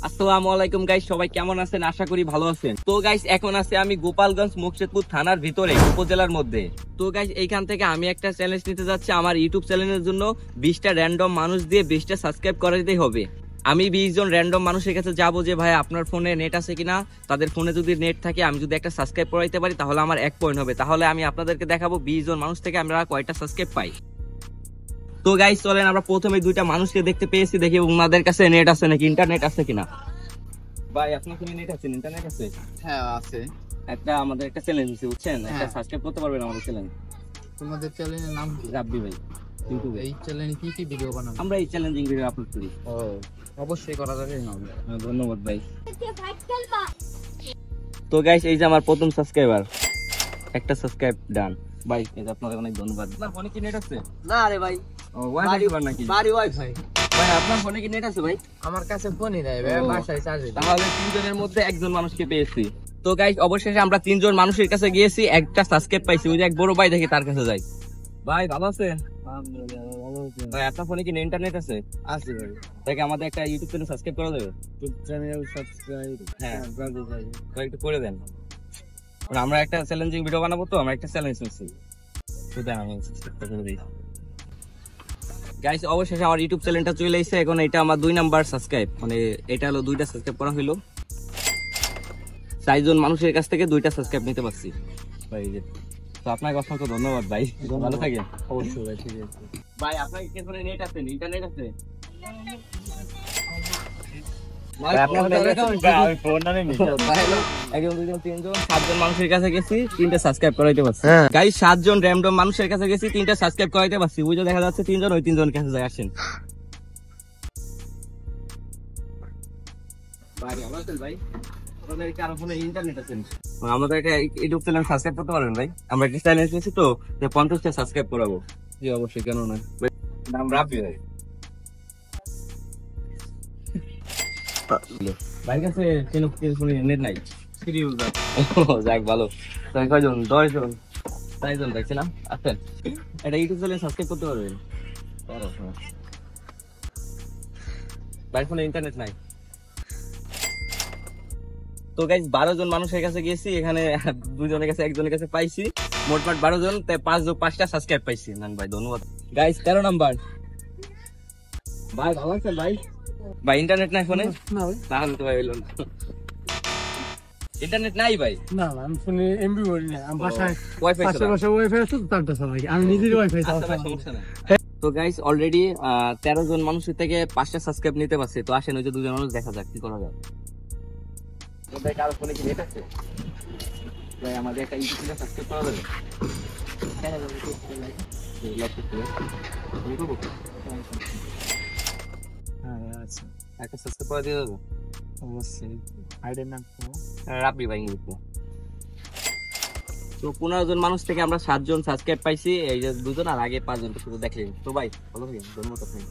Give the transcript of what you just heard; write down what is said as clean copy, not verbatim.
আসসালামু আলাইকুম গাইস, সবাই কেমন আছেন? আশা করি ভালো আছেন। তো গাইস, এখন আছে আমি গোপালগঞ্জ মুকশেদপুর থানার ভিতরে উপজেলার মধ্যে। তো গাইস, এইখান থেকে আমি একটা চ্যালেঞ্জ নিতে যাচ্ছি। আমার ইউটিউব চ্যানেলের জন্য 20টা র্যান্ডম মানুষ দিয়ে 20টা সাবস্ক্রাইব করাতেই হবে। আমি 20 জন র্যান্ডম মানুষের কাছে যাবো যে ভাই আপনার ফোনে নেট আছে কিনা। তাদের ফোনে যদি নেট থাকে, আমি যদি একটা সাবস্ক্রাইব করাইতে পারি তাহলে আমার 1 পয়েন্ট হবে। তাহলে আমি আপনাদেরকে দেখাবো 20 জন মানুষ থেকে আমরা কয়টা সাবস্ক্রাইব পাই। তো গাইস, চলেন আমরা প্রথমে 2টা মানুষকে দেখতে পেয়েছি, দেখি ওনাদের কাছে নেট আছে নাকি, ইন্টারনেট আছে কিনা। ভাই, আপনার ফোনে নেট আছে, ইন্টারনেট আছে? হ্যাঁ আছে। আমাদের একটা চ্যালেঞ্জ আছে, বুঝছেন? একটা হ্যাঁ। সাবস্ক্রাইব করতে পারবেন আমাদের চ্যানেল। তোমাদের চ্যানেলের নাম কি? রাব্বি ভাই, ইউটিউবে। এই চ্যানেলে কি কি ভিডিও বানাও? আমরা এই চ্যালেঞ্জিং ভিডিও আপলোড করি। ও, অবশ্যই করা যাবে না। ধন্যবাদ ভাই। তো গাইস, এই যে আমার প্রথম সাবস্ক্রাইবার, একটা সাবস্ক্রাইব ডান। ভাই, এই যে আপনাদের অনেক ধন্যবাদ। আপনার ফোনে কি নেট আছে? না রে ভাই, ও, ওয়াইফাই বার নাকি? বাড়ি ওয়াইফাই। ভাই, আপনার ফোনে কি নেট আছে ভাই? আমার কাছে ফোনই নাই ভাই, ও। বাসায় চার্জে। তাহলে 3 জনের মধ্যে 1 জন মানুষকে পেয়েছি। তো গাইস, অবশেষে আমরা 3 জন মানুষের কাছে গিয়েছি, একটা সাবস্ক্রাইব পাইছি। ওই যে এক বড় ভাই, দেখি তার কাছে যাই। ভাই, ভালো আছেন? ভাই, আপনার ফোনে কি ইন্টারনেট আছে? আছে ভাই। দেখে আমাদের একটা ইউটিউব চ্যানেল সাবস্ক্রাইব করা যাবে? চ্যানেল সাবস্ক্রাইব হ্যাঁ। করে ভাই। তো একটু করে দেন। আর আমরা একটা চ্যালেঞ্জিং ভিডিও বানাবো, তো আমরা একটা চ্যালেঞ্জ নিচ্ছি। তো দেন, আমি সাবস্ক্রাইব করে দিই। গাইস, অবশেষে আমার ইউটিউব চ্যানেলটা চলে এসেছে। এখন এটা আমার 2 নাম্বার সাবস্ক্রাইব, মানে এটা হলো 2টা সাবস্ক্রাইব করা হলো। 4 জন মানুষের কাছ থেকে 2টা সাবস্ক্রাইব নিতে পারছি ভাই। এই যে, তো আপনাকে অসংখ্য ধন্যবাদ ভাই, ভালো থাকেন। অবশ্যই ভাই, ঠিক আছে ভাই, আপনার কি ফোনে নেট আছে, ইন্টারনেট আছে? ভাই। আপনার ফোনে নেট আছে? আমি ফোনটা নেই। ভাই, হলো 1 জন 2 জন 3 জন 7 জন মানুষের কাছে গেছি, 3টা সাবস্ক্রাইব করাইতে পারছি। গাইস, 7 জন র‍্যান্ডম মানুষের কাছে গেছি, 3টা সাবস্ক্রাইব করাইতে পারছি। ওই যে দেখা যাচ্ছে 3 জন, ওই 3 জন কাছে যায়। আসেন ভাই, ভালো আছেন ভাই? আপনাদের কি আরো ফোনে ইন্টারনেট আছে? আমাদের একটা ইউটিউব চ্যানেল সাবস্ক্রাইব করতে পারবেন ভাই? আমরা একটা চ্যানেল নিয়েছি, তো 50টা সাবস্ক্রাইব করাবো। জি অবশ্যই, কেন না। নাম রাব্বি ভাই। ভাই কাছে ফোনে নেট নাই, ফ্রি ইউজার। যাক, ভালো। তো কয়জন? 10 জন, 4 জন দেখছি না? আছেন? এটা ইউটিউব চ্যানেল সাবস্ক্রাইব করতে পারবেন? ভাই, ফোনে ইন্টারনেট নাই। তো গাইস, 12 জন মানুষের কাছে গেছি, এখানে 2 জনের কাছে 1 জনের কাছে পাইছি, মোটমাট 12 জন, তাই 5টা সাবস্ক্রাইব পাইছি। নান ভাই, ধন্যবাদ। Guys, 13 number. ভাই, ভালো আছেন ভাই? ভাই, ইন্টারনেট নাই ফোনে? না ভাই, তাহলে তো ভাই হইল না। ইন্টারনেট নাই ভাই? না না, আমি ফোনে এমবি বলি না। আমি বাসায় ওয়াইফাই পাশে পাশে ওয়াইফাই আছে, তো তারটা চালাই। আমি নিজের ওয়াইফাই চালাই। সমস্যা নাই। তো গাইস, অলরেডি 13 জন মানুষের থেকে 5টা সাবস্ক্রাইব নিতে পারছে। তো আসেন, ওই যে 2 জন মানুষ, দেখা যাক কি করা যায়। তো ভাই, কারো ফোনে কি নেট আছে? ভাই, আমাদের একটা ইউটিউব চ্যানেল সাবস্ক্রাইব করা যাবে? হ্যাঁ আছে, একটা সাবস্ক্রাইব করে দিয়ে দেবো? অবশ্যই। আইডির নাম কি? রাব্বি ভাই ইংলিশে। তো 15 জন মানুষ থেকে আমরা 7 জন সাবস্ক্রাইব পাইছি। এই যে 2 জন, আর আগে 5 জন শুধু দেখলেন। তো ভাই, ভালো থাকেন, ধন্যবাদ আপনাকে।